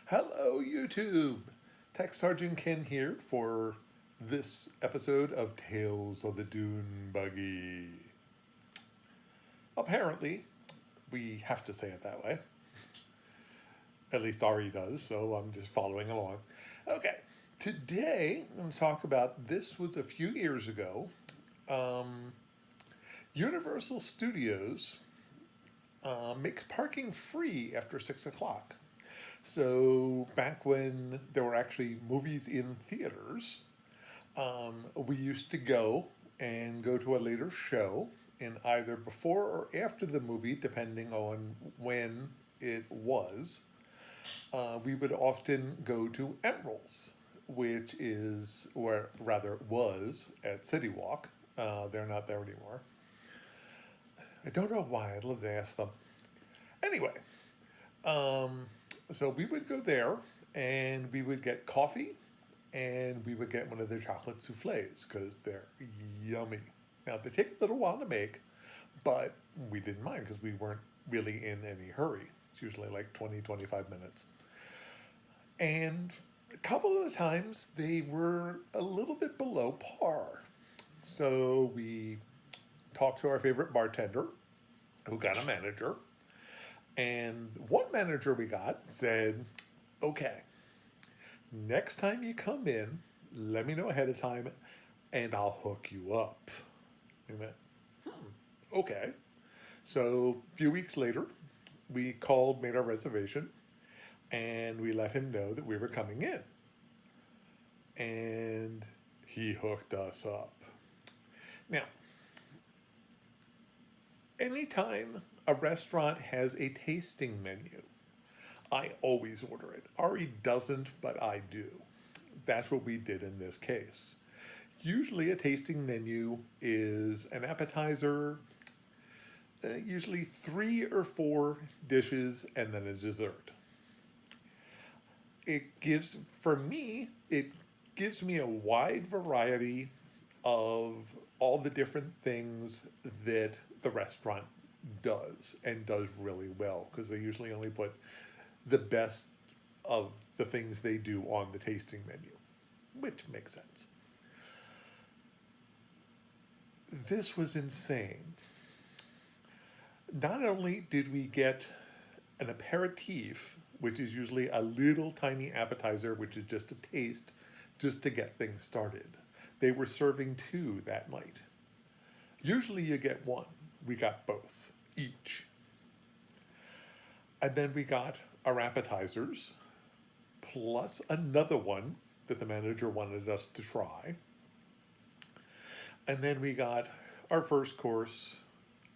Hello, YouTube! Tech Sergeant Ken here for this episode of Tales of the Dune Buggy. Apparently, we have to say it that way. At least Ari does, so I'm just following along. Okay, today I'm going to talk about this was a few years ago. Um, Universal Studios makes parking free after 6 o'clock. So back when there were actually movies in theaters, we used to go to a later show in either before or after the movie, depending on when it was. We would often go to Emeralds, which is, or rather was, at City Walk. They're not there anymore. I don't know why. I'd love to ask them. Anyway, um, so we would go there and we would get coffee and we would get one of their chocolate souffles because they're yummy. Now, they take a little while to make, but we didn't mind because we weren't really in any hurry. It's usually like 20, 25 minutes. And a couple of the times they were a little bit below par. So we talked to our favorite bartender who got a manager. And one manager we got said, okay, next time you come in, let me know ahead of time and I'll hook you up. We went, okay. So a few weeks later, we called, made our reservation, and we let him know that we were coming in. And he hooked us up. Now, anytime a restaurant has a tasting menu, I always order it. Ari doesn't, but I do. That's what we did in this case. Usually, a tasting menu is an appetizer, usually 3 or 4 dishes, and then a dessert. It gives me a wide variety of all the different things that the restaurant does and does really well because they usually only put the best of the things they do on the tasting menu, which makes sense. This was insane. Not only did we get an aperitif, which is usually a little tiny appetizer, which is just a taste, just to get things started. They were serving 2 that night. Usually you get 1. We got both, each. And then we got our appetizers, plus another one that the manager wanted us to try. And then we got our first course,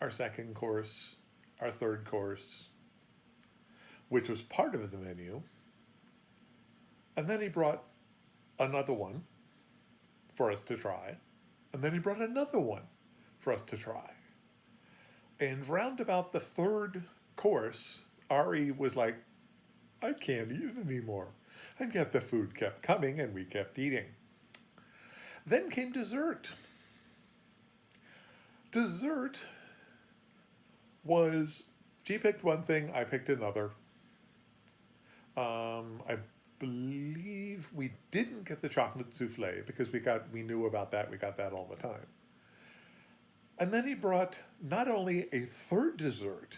our second course, our third course, which was part of the menu. And then he brought another one for us to try. And then he brought another one for us to try. And round about the third course, Ari was like, I can't eat anymore. And yet the food kept coming and we kept eating. Then came dessert. Dessert was, she picked one thing, I picked another. I believe we didn't get the chocolate souffle because we knew about that. We got that all the time. And then he brought not only a third dessert,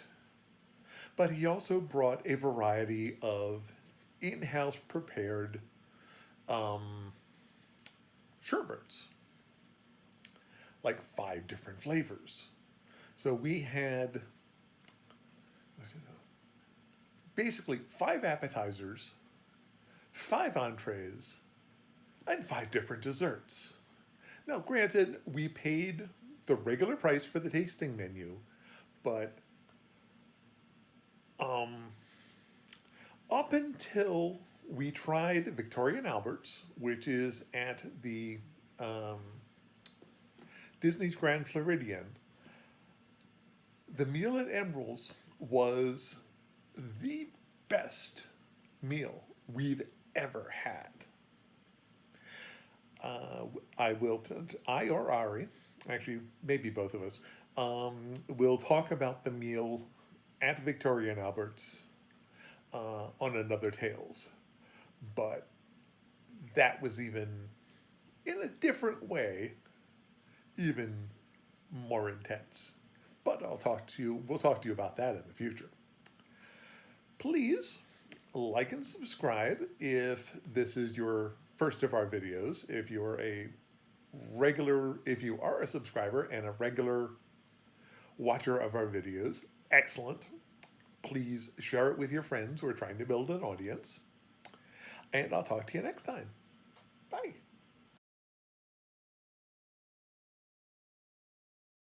but he also brought a variety of in-house prepared sherbets, like 5 different flavors. So we had basically 5 appetizers, 5 entrees, and 5 different desserts. Now, granted, we paid the regular price for the tasting menu, but up until we tried Victoria and Albert's, which is at the Disney's Grand Floridian, the meal at Emerald's was the best meal we've ever had. I or Ari, actually maybe both of us, will talk about the meal at Victoria and Albert's on another Tales but that was even, in a different way, even more intense. But we'll talk to you about that in the future. Please like and subscribe if this is your first of our videos. If you are a subscriber and a regular watcher of our videos, excellent. Please share it with your friends. We're trying to build an audience. And I'll talk to you next time. Bye.